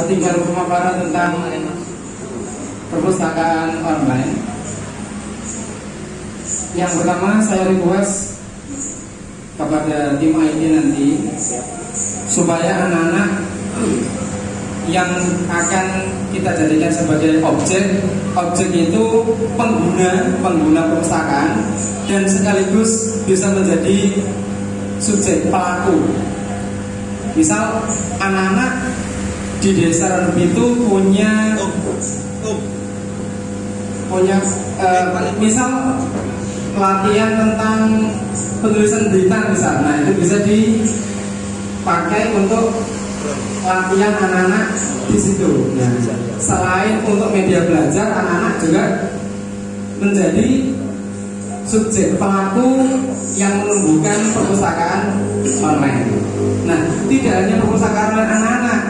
tinggal pemaparan tentang perpustakaan online. Yang pertama saya request kepada tim IT nanti supaya anak-anak yang akan kita jadikan sebagai objek itu pengguna perpustakaan dan sekaligus bisa menjadi subjek pelaku. Misal anak-anak di desa Randup itu punya misal latihan tentang penulisan berita misal, nah itu bisa dipakai untuk latihan anak-anak di situ. Nah, selain untuk media belajar, anak-anak juga menjadi subjek pelaku yang menumbuhkan perpustakaan online. Nah, tidak hanya perpustakaan online anak-anak,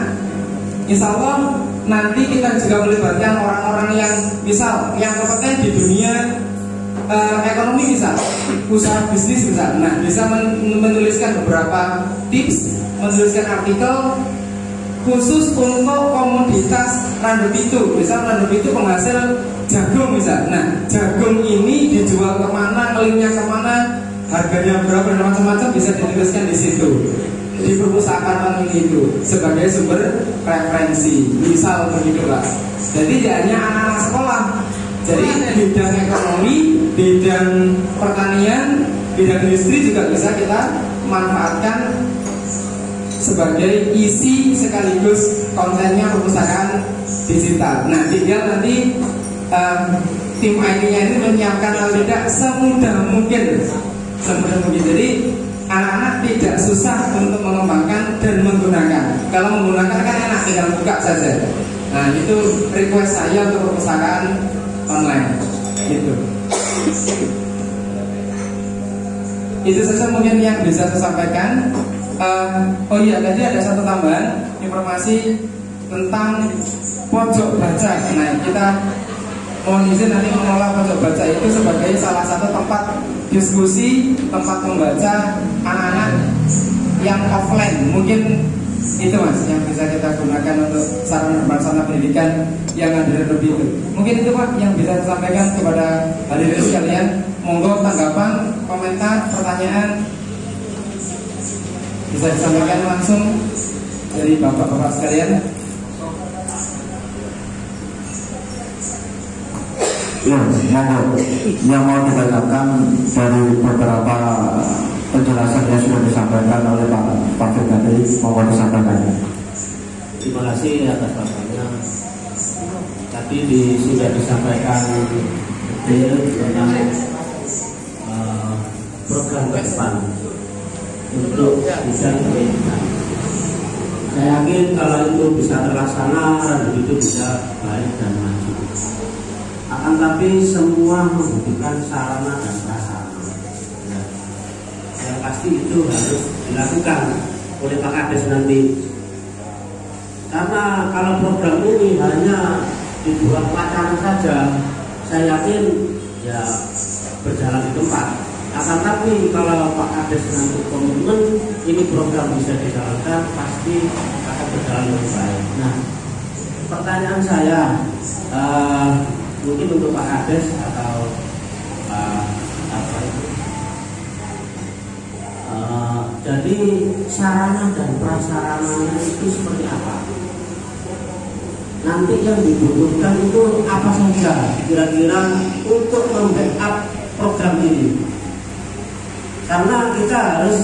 insya Allah nanti kita juga melibatkan orang-orang yang misal yang kompeten di dunia ekonomi, misal usaha bisnis misal. Nah, bisa menuliskan beberapa tips, menuliskan artikel khusus untuk komoditas Randup itu. Misal Randup itu penghasil jagung misal. Nah, jagung ini dijual kemana, ngelingnya kemana, harganya berapa dan macam-macam bisa dituliskan di situ, di perpustakaan itu sebagai sumber referensi. Misal begitu Pak. Jadi tidak hanya anak-anak sekolah. Jadi bidang ekonomi, bidang pertanian, bidang industri juga bisa kita manfaatkan sebagai isi sekaligus kontennya perpustakaan digital. Nah, tinggal nanti tim IT-nya ini menyiapkan atau tidak semudah mungkin. Jadi anak-anak tidak susah untuk mengembangkan dan menggunakan. Kalau menggunakan kan enak, tinggal buka saja. Nah, itu request saya untuk perpustakaan online. Gitu. Itu saja mungkin yang bisa saya sampaikan. Oh iya, tadi ada satu tambahan informasi tentang pojok baca. Nah, kita mohon izin nanti mengelola pojok baca itu sebagai salah satu tempat diskusi, tempat membaca anak-anak yang offline. Mungkin itu Mas yang bisa kita gunakan untuk sarana pendidikan yang ada di itu. Mungkin itu Pak yang bisa saya sampaikan kepada hadirin sekalian. Monggo tanggapan, komentar, pertanyaan bisa disampaikan langsung dari bapak-bapak sekalian. Ya, yang mau ditanyakan dari beberapa penjelasan yang sudah disampaikan oleh Pak Firgadi, mau disampaikan. Terima kasih atas paparannya. Tadi sudah disampaikan detail tentang program ke depan untuk bidang pendidikan. Saya yakin kalau itu bisa terlaksana, Randup itu bisa baik dan maju. Akan tapi semua membutuhkan sarana dan prasarana. Ya. Yang pasti itu harus dilakukan oleh Pak Kades nanti. Karena kalau program ini hanya dibuat wacana saja, saya yakin ya berjalan di tempat. Akan tapi kalau Pak Kades nanti komitmen ini program bisa dijalankan, pasti akan berjalan lebih baik. Nah, pertanyaan saya mungkin untuk Pak Kades atau apa itu? Jadi sarana dan prasarananya itu seperti apa? Nanti yang dibutuhkan itu apa saja kira-kira untuk membackup program ini? Karena kita harus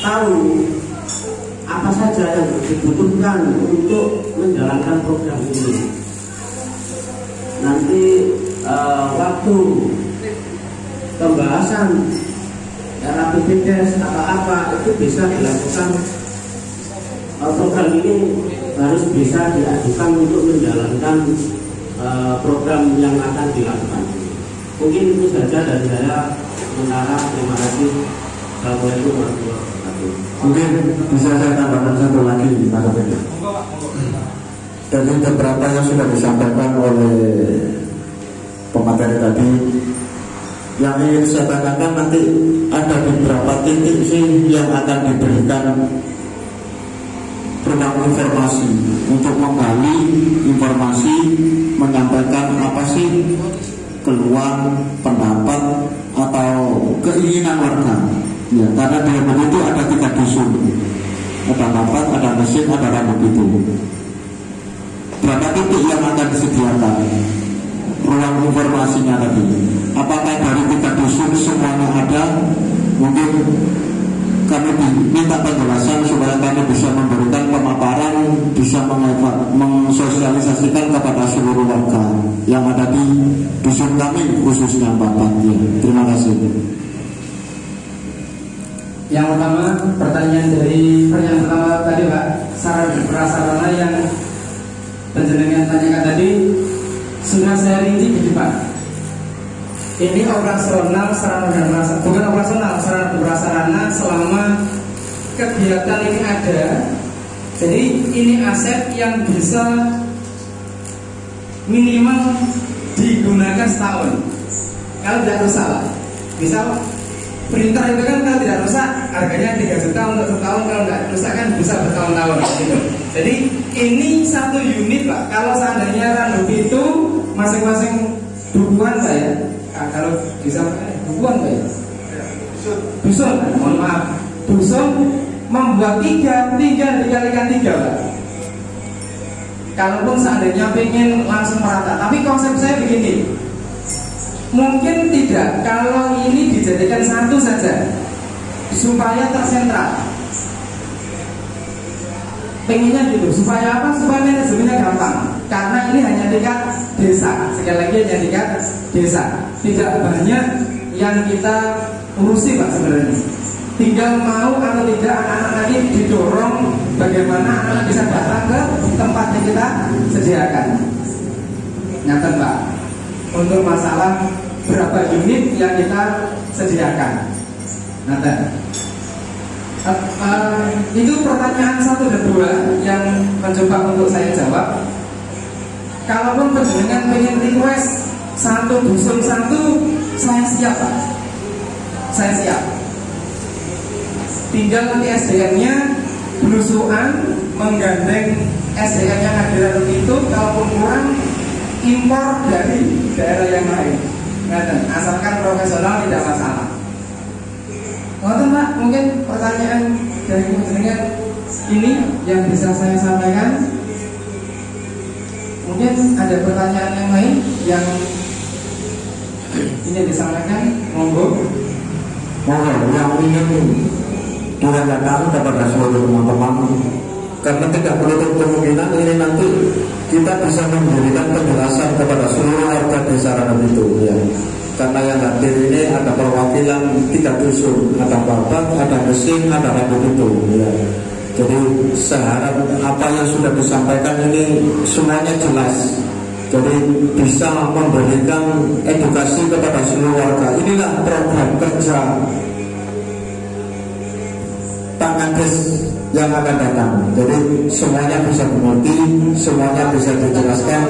tahu apa saja yang dibutuhkan untuk menjalankan program ini. Nanti waktu pembahasan RAPBDes atau apa itu bisa dilakukan, program ini harus bisa diajukan untuk menjalankan program yang akan dilakukan. Mungkin itu saja dari saya. Sementara terima kasih. Assalamualaikum warahmatullahi wabarakatuh. Mungkin bisa saya tambahkan satu lagi Pak Kapolri. Dari beberapa yang sudah disampaikan oleh pemateri tadi, yang ingin saya tanyakan nanti ada beberapa titik sih yang akan diberikan ruang informasi untuk menggali informasi, menyampaikan apa sih keluhan, pendapat atau keinginan warga. Ya, karena di Rembang itu ada 3 dusun, ada Mapat, ada Mesin, ada Rambut itu. Berapa titik yang akan disediakan ruang informasinya tadi? Apakah dari 3 dusun semuanya ada? Mungkin kami minta penjelasan supaya kami bisa memberikan pemaparan, bisa mensosialisasikan kepada seluruh warga yang ada di dusun kami, khususnya Mapat. Ya, terima kasih. Yang pertama, pertanyaan pertama tadi Pak, sarana prasarana yang penjenengan tanyakan tadi sudah saya rinci di Pak. Ini operasional sarana dan prasarana, bukan operasional, sarana dan prasarana selama kegiatan ini ada. Jadi ini aset yang bisa minimal digunakan setahun. Kalau tidak rusak, misal printer itu kan kalau tidak rusak harganya 3 juta untuk setahun, kalau tidak rusak kan bisa bertahun-tahun gitu. Jadi ini 1 unit Pak. Kalau seandainya random itu masing-masing dukuhan Pak ya. Nah, kalau bisa dukuhan Pak ya. Dusun, mohon maaf. Dusun membuat 3 dikalikan 3 Pak. Kalaupun seandainya ingin langsung merata, tapi konsep saya begini. Mungkin tidak kalau ini dijadikan 1 saja supaya tersentral. Pengennya gitu, supaya apa? Supaya manajemennya gampang. Karena ini hanya tingkat desa. Sekali lagi hanya tingkat desa. Tidak banyak yang kita urusi Pak sebenarnya. Tinggal mau atau tidak anak-anak tadi didorong bagaimana anak bisa datang ke tempat yang kita sediakan. Nyata Pak, untuk masalah berapa unit yang kita sediakan. Nyata. Itu pertanyaan 1 dan 2 yang mencoba untuk saya jawab. Kalaupun penjenengan pengen request 1 dusun 1, saya siap Pak. Saya siap. Tinggal nanti SDM-nya belusuan menggandeng SDM yang ada itu, kalaupun kurang impor dari daerah yang lain. Asalkan profesional tidak masalah. Pak, mungkin pertanyaan dari penjenengan ini yang bisa saya sampaikan. Mungkin ada pertanyaan yang lain yang ini disampaikan, monggo. Yang ingin ditanyakan kepada seluruh teman-teman, karena tidak menutup kemungkinan ini nanti kita bisa memberikan penjelasan kepada seluruh warga desa Random itu ya. Karena yang hadir ini ada perwakilan 3 dusun, ada Babat, ada Mesin, ada Rambut itu ya. Jadi seharap apa yang sudah disampaikan ini semuanya jelas. Jadi bisa memberikan edukasi kepada seluruh warga. Inilah program kerja Tangandes yang akan datang. Jadi semuanya bisa dimengerti, semuanya bisa dijelaskan,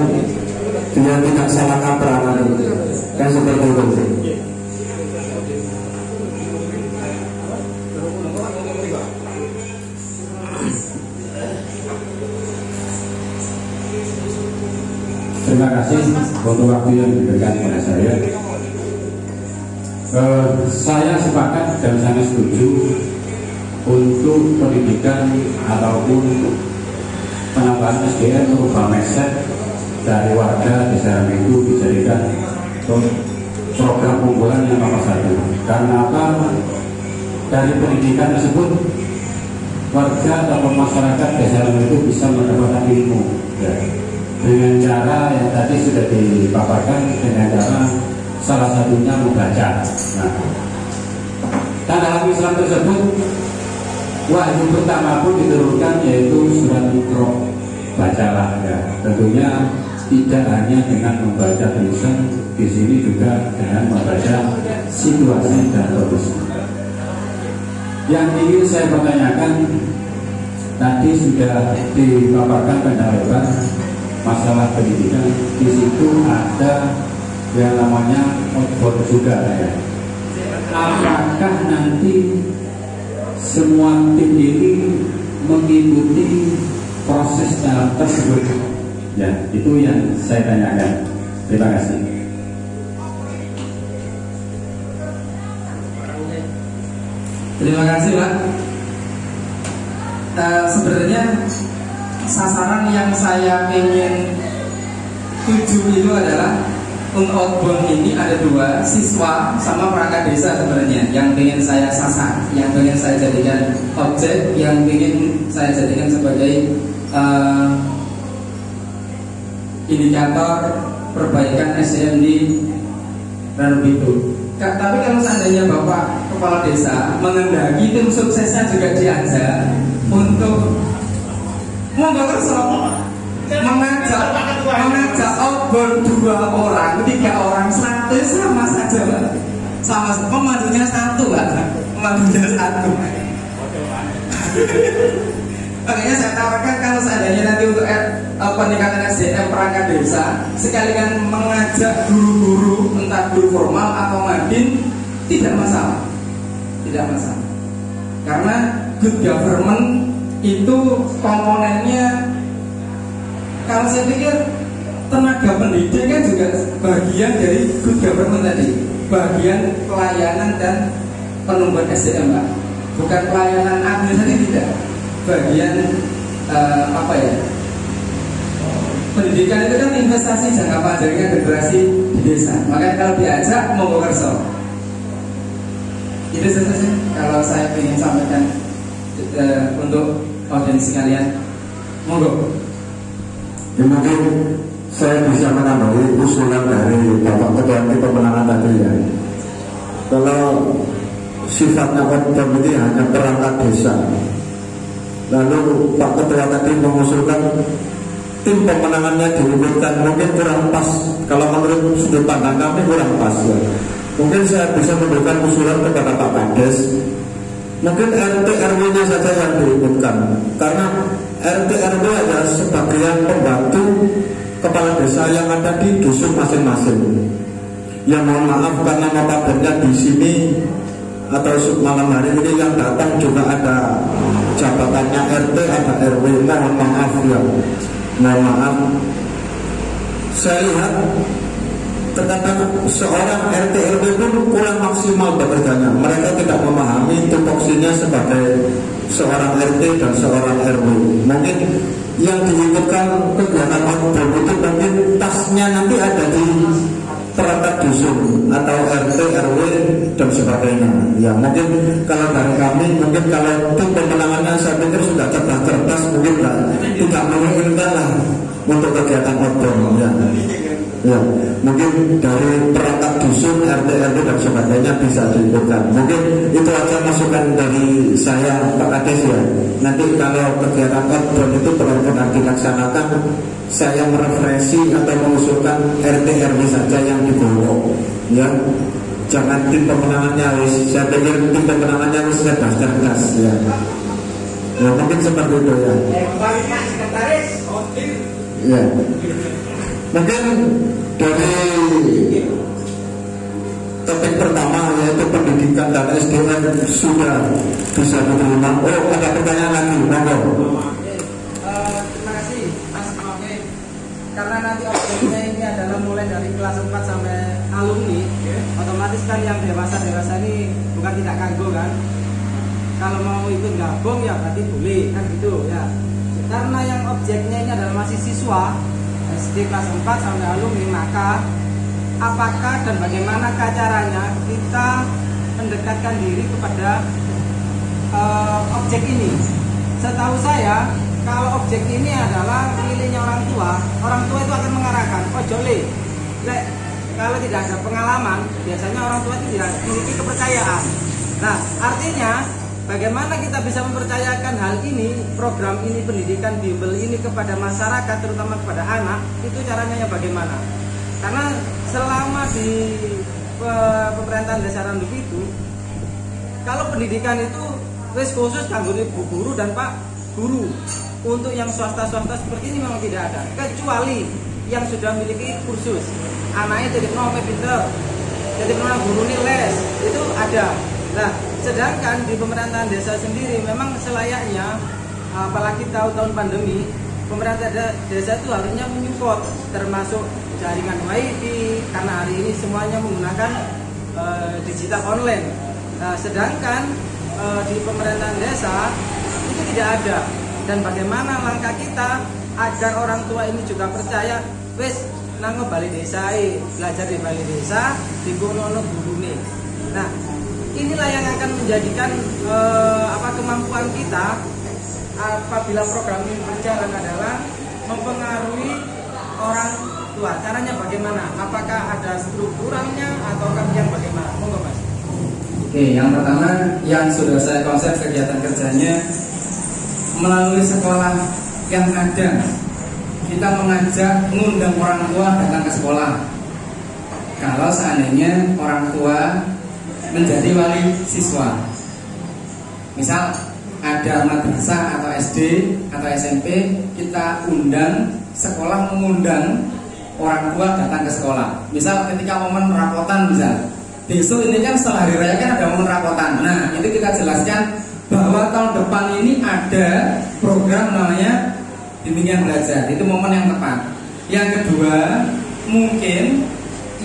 biar tidak salah kaprah nanti. Kan seperti itu. Terima kasih untuk waktu yang diberikan kepada saya. Saya sepakat dan sangat setuju untuk pendidikan ataupun penambahan SDM merubah mindset dari warga desa Rembang itu dijadikan program unggulan yang nomor 1. Karena apa? Dari pendidikan tersebut warga atau masyarakat desa Rembang itu bisa mendapatkan ilmu ya. Dengan cara yang tadi sudah dipaparkan, dengan cara salah satunya membaca. Nah, tanda Islam tersebut wahyu pertama pun diturunkan yaitu surat Iqra, bacalah ya. Tentunya tidak hanya dengan membaca tulisan, di sini juga dengan membaca situasi dan kondisi. Yang ingin saya pertanyakan tadi sudah dipaparkan pada lebar masalah pendidikan. Di situ ada yang namanya outbound juga ya. Apakah nanti semua tim ini mengikuti tersebut. Ya, itu yang saya tanyakan. Terima kasih. Terima kasih Pak. Sebenarnya sasaran yang saya ingin tuju itu adalah untuk outbound ini ada dua, siswa sama perangkat desa sebenarnya yang ingin saya sasar, yang ingin saya jadikan objek, yang ingin saya jadikan sebagai indikator perbaikan SDM di Ranum itu. Tapi kalau seandainya Bapak Kepala Desa mengendaki tim suksesnya juga diajak untuk mengajak outbound 2 orang, 3 orang, 100 sama saja Pak. Sama pemandunya 1 Pak. Pemandunya 1. Makanya saya tawarkan kalau seandainya nanti untuk peningkatan SDM perangkat desa, sekalian mengajak guru-guru, entah guru formal atau madin, tidak masalah. Tidak masalah. Karena good government itu komponennya, kalau saya pikir tenaga pendidik kan juga bagian dari good government tadi, bagian pelayanan dan penumbuhan SDM Pak. Bukan pelayanan administratif, tidak. Bagian pendidikan itu kan investasi jangka panjangnya generasi di desa. Makanya kalau diajak monggo kerso. Itu saja sih kalau saya ingin sampaikan untuk audiens sekalian. Monggo. Ya, mungkin saya bisa menambahi usulan dari Bapak Ketua Tim Pemenangan tadi ya. Kalau sifatnya outbound ini hanya perangkat desa, lalu Pak Ketua tadi mengusulkan tim pemenangannya dilibatkan, mungkin kurang pas. Kalau menurut sudut pandang kami kurang pas ya. Mungkin saya bisa memberikan usulan kepada Pak Kades, mungkin RT RW-nya saja yang dilibatkan, karena RT RW adalah sebagian pembantu kepala desa yang ada di dusun masing-masing. Yang mohon maaf karena notabene di sini atau malam hari ini yang datang juga ada jabatannya RT, ada RW. Mohon maaf ya, mohon maaf. Saya lihat terkadang seorang RT RW pun kurang maksimal bekerjanya. Mereka tidak memahami tupoksinya sebagai seorang RT dan seorang RW. Mungkin yang diikutkan kegiatan outbound itu mungkin tasnya nanti ada di perangkat dusun atau RT RW dan sebagainya. Ya mungkin kalau dari kami, mungkin kalau tim pemenangannya saya pikir sudah cerdas-cerdas, mungkin tidak memungkinkan lah untuk kegiatan outbound ya. Ya, mungkin dari perangkat dusun, RT RW dan sebagainya bisa diikutkan. Mungkin itu aja masukan dari saya Pak Kades ya. Nanti kalau kegiatan outbound itu benar-benar dilaksanakan, saya mereferensi atau mengusulkan RT RW saja yang dibawa ya. Jangan tim pemenangannya wis, saya pikir tim pemenangannya wis cerdas-cerdas ya. Ya mungkin seperti itu ya. Ya. Mungkin dari topik pertama yaitu pendidikan dan SDM sudah bisa diterima. Oh, ada pertanyaan lagi, monggo. Terima kasih Mas Oke. Karena nanti objeknya ini adalah mulai dari kelas 4 sampai alumni, otomatis kan yang dewasa ini bukan tidak kanggo kan. Kalau mau ikut gabung ya berarti boleh kan gitu ya. Karena yang objeknya ini adalah masih siswa SD kelas 4 sampai alumni, maka apakah dan bagaimana caranya kita mendekatkan diri kepada objek ini? Setahu saya, kalau objek ini adalah miliknya orang tua itu akan mengarahkan, oh jole, kalau tidak ada pengalaman, biasanya orang tua itu tidak memiliki kepercayaan. Nah, artinya bagaimana kita bisa mempercayakan hal ini, program ini, pendidikan bimbel ini kepada masyarakat, terutama kepada anak, itu caranya bagaimana? Karena selama di pemerintahan desa Ranum itu, kalau pendidikan itu wis khusus kanggo ibu guru dan pak guru. Untuk yang swasta-swasta seperti ini memang tidak ada, kecuali yang sudah memiliki kursus. Anaknya jadi pinter, jadi guru nih les, itu ada. Nah, sedangkan di pemerintahan desa sendiri memang selayaknya, apalagi tahun-tahun pandemi, pemerintah desa itu harusnya menyupport, termasuk jaringan WiFi, karena hari ini semuanya menggunakan digital online. Sedangkan di pemerintahan desa itu tidak ada. Dan bagaimana langkah kita agar orang tua ini juga percaya, wes nango balik desa, belajar di balik desa, di gono guru nih. Nah, inilah yang akan menjadikan kemampuan kita apabila program ini berjalan adalah mempengaruhi orang tua. Caranya bagaimana? Apakah ada strukturalnya atau yang bagaimana? Monggo Mas. Oke, yang pertama yang sudah saya konsep kegiatan kerjanya melalui sekolah yang ada, kita mengajak mengundang orang tua datang ke sekolah. Kalau seandainya orang tua menjadi wali siswa, misal ada madrasah atau SD atau SMP, kita undang sekolah mengundang orang tua datang ke sekolah. Misal ketika momen rapotan, misal besok ini kan setelah hari raya kan ada momen rapotan. Nah, itu kita jelaskan bahwa tahun depan ini ada program namanya bimbingan belajar. Itu momen yang tepat. Yang kedua, mungkin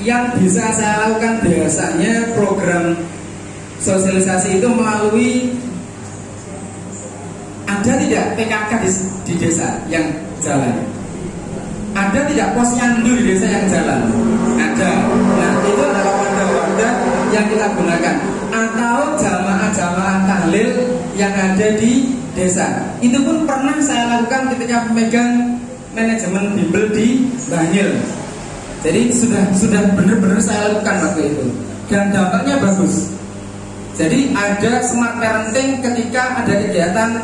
yang bisa saya lakukan biasanya program sosialisasi itu melalui, ada tidak PKK di desa yang jalan? Ada tidak posyandu di desa yang jalan? Ada. Nah, itu adalah wadah-wadah yang kita gunakan. Atau jamaah-jamaah tahlil yang ada di desa. Itu pun pernah saya lakukan ketika pemegang manajemen bimbel di Banyil. Jadi sudah benar-benar saya lakukan waktu itu. Dan dampaknya bagus. Jadi ada smart parenting ketika ada kegiatan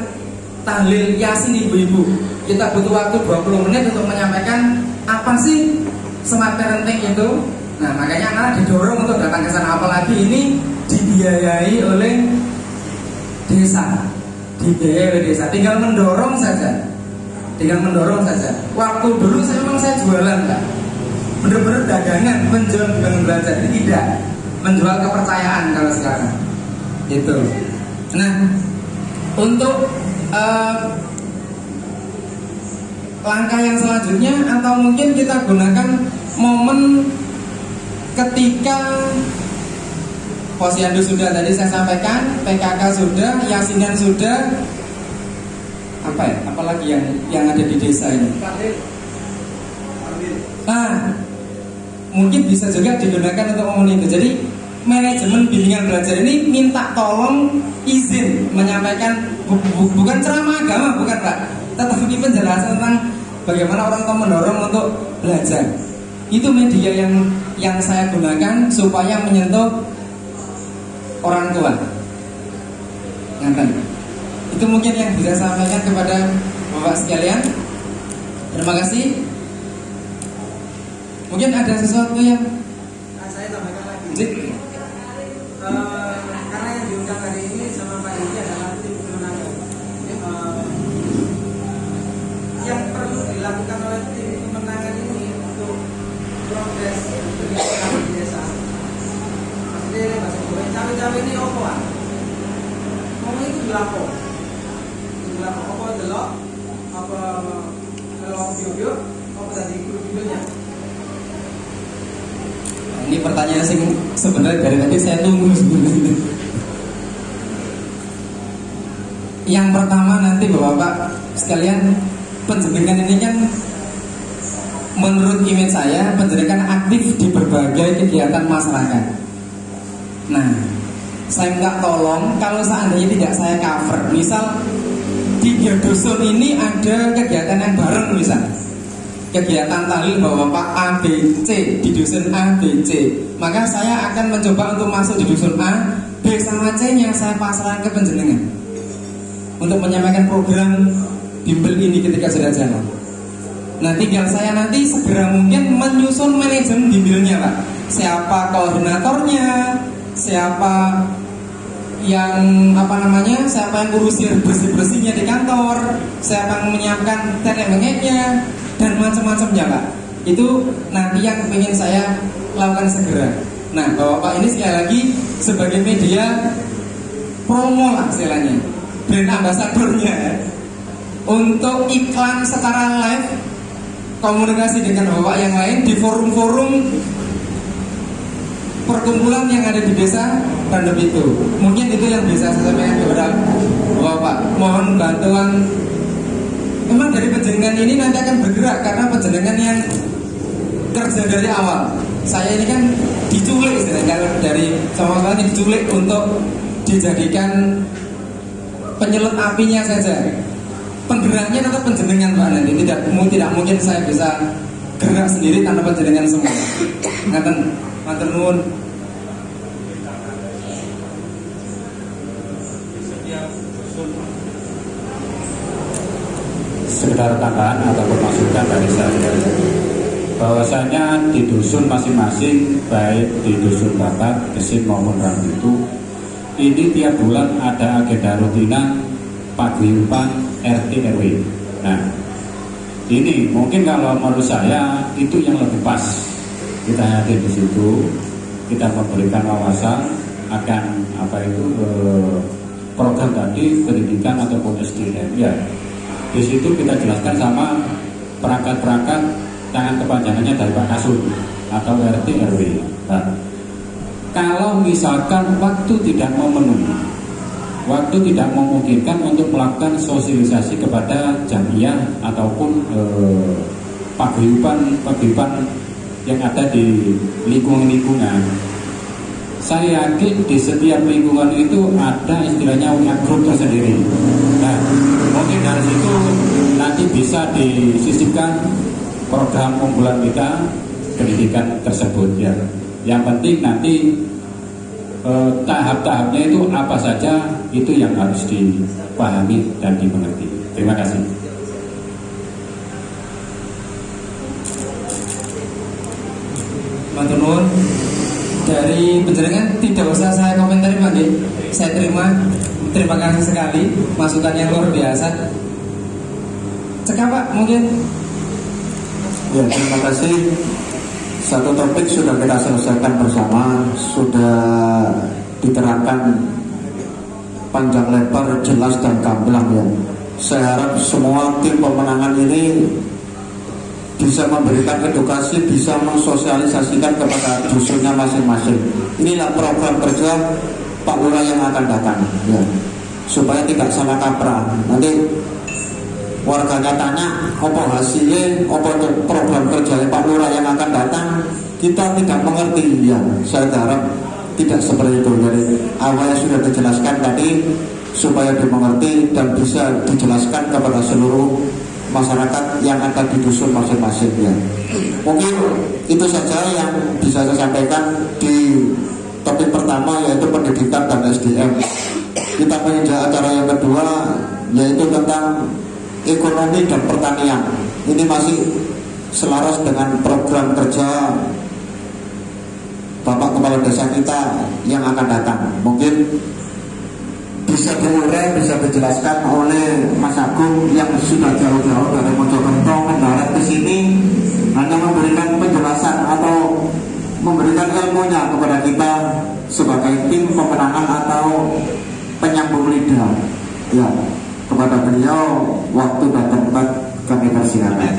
tahlil yasin ibu-ibu. Kita butuh waktu 20 menit untuk menyampaikan apa sih smart parenting itu. Nah, makanya anak didorong untuk datang ke sana, apalagi ini dibiayai oleh desa. Dibiayai oleh desa. Tinggal mendorong saja. Waktu dulu saya jualan Kak. Bener-bener dagangan, menjual dengan belajar. Tidak menjual kepercayaan kalau sekarang. Itu. Nah, untuk langkah yang selanjutnya, atau mungkin kita gunakan momen ketika posyandu sudah tadi saya sampaikan, PKK sudah, yasinan sudah, apalagi yang ada di desa ini. Nah, mungkin bisa juga digunakan untuk momen itu. Jadi manajemen bimbingan belajar ini minta tolong izin menyampaikan, bukan ceramah agama, bukan Pak, tetapi penjelasan tentang bagaimana orang tua mendorong untuk belajar. Itu media yang saya gunakan supaya menyentuh orang tua. Ngaten. Itu mungkin yang bisa saya sampaikan kepada Bapak sekalian. Terima kasih. Mungkin ada sesuatu yang saya tambahkan lagi. Karena yang diundang hari ini sama Pak Indi adalah tim pemenangan. Yang perlu dilakukan oleh tim pemenangan ini untuk progres pendidikan di desa. Maksudnya bahasa Jawa, cawe-cawe ini apa? Ngomong itu dilapo. Apa delok? Apa kalau video? Apa tadi videonya? Ini pertanyaan sih sebenarnya dari tadi saya tunggu sebenarnya. Yang pertama nanti Bapak-bapak sekalian, penjenengan ini kan menurut image saya penjenengan aktif di berbagai kegiatan masyarakat. Nah, saya minta tolong kalau seandainya tidak saya cover, misal di dusun ini ada kegiatan yang bareng, misal kegiatan tahlil Bapak A, B, C di dusun A, B, C, maka saya akan mencoba untuk masuk di dusun A, B sama C yang saya pasrahkan ke penjenengan untuk menyampaikan program bimbel ini ketika sudah jalan. Nah, tinggal saya nanti segera mungkin menyusun manajemen bimbelnya Pak. Siapa koordinatornya, siapa yang siapa yang ngurusin bersih-bersihnya di kantor, siapa yang menyiapkan tenek-meneknya dan macam-macamnya Pak. Itu nanti yang ingin saya lakukan segera. Nah, Bapak ini sekali lagi sebagai media promo lah istilahnya, brand ambasadornya. untuk iklan secara live, komunikasi dengan bapak yang lain di forum-forum perkumpulan yang ada di desa Bandep itu. Mungkin itu yang bisa saya sampaikan kepada bapak. Mohon bantuan. Memang dari penjenengan ini nanti akan bergerak karena penjenengan yang kerja dari awal. Saya ini kan diculik istilahnya, dari sama sekali diculik untuk dijadikan penyelut apinya saja. Penggeraknya tetap penjenengan Pak nanti. Tidak mungkin saya bisa gerak sendiri tanpa penjenengan semua. Ngaten, matur nuwun. Sekedar tambahan atau masukan dari saya, bahwasanya di dusun masing-masing, baik di dusun Batak, Gesit maupun Rambutu, ini tiap bulan ada agenda rutinan paguyuban RT RW. Nah, ini mungkin kalau menurut saya itu yang lebih pas. Kita hadir di situ, kita memberikan wawasan akan program tadi, pendidikan ataupun SDM. Ya, di situ kita jelaskan sama perangkat-perangkat tangan kepanjangannya dari Pak Kasur atau RT RW. Nah, kalau misalkan waktu tidak memenuhi, waktu tidak memungkinkan untuk melakukan sosialisasi kepada jamiah ataupun paguyuban yang ada di lingkungan, saya yakin di setiap lingkungan itu ada istilahnya WA group tersendiri. Nah, mungkin dari situ nanti bisa disisipkan program unggulan kita pendidikan tersebut ya. Yang penting nanti tahap-tahapnya itu apa saja, itu yang harus dipahami dan dimengerti. Terima kasih. Matur nuwun. Dari penjelasan tidak usah saya komentari Pak Dik. Saya terima kasih sekali masukan yang luar biasa. Cekap Pak mungkin. Ya, terima kasih. Satu topik sudah kita selesaikan bersama, sudah diterangkan panjang lebar, jelas dan gamblang ya. Saya harap semua tim pemenangan ini bisa memberikan edukasi, bisa mensosialisasikan kepada dusunnya masing-masing. Inilah program kerja Pak Lurah yang akan datang ya. Supaya tidak salah kaprah. Nanti warganya tanya apa hasilnya, apa program kerja Pak Lurah yang akan datang, kita tidak mengerti ya. Saya harap tidak seperti itu. Dari awalnya sudah dijelaskan tadi supaya dimengerti dan bisa dijelaskan kepada seluruh masyarakat yang ada di dusun masing-masing ya. Mungkin itu saja yang bisa saya sampaikan di topik pertama, yaitu pendidikan dan SDM. Kita menginjak acara yang kedua, yaitu tentang ekonomi dan pertanian. Ini masih selaras dengan program kerja Bapak Kepala Desa kita yang akan datang. Mungkin bisa diurai, bisa dijelaskan oleh Mas Agung yang sudah jauh-jauh dari Mojokerto mendarat ke sini, hanya memberikan penjelasan atau memberikan ilmunya kepada kita sebagai tim pemenangan atau penyambung lidah. Ya, kepada beliau waktu dan tempat kami persilakan.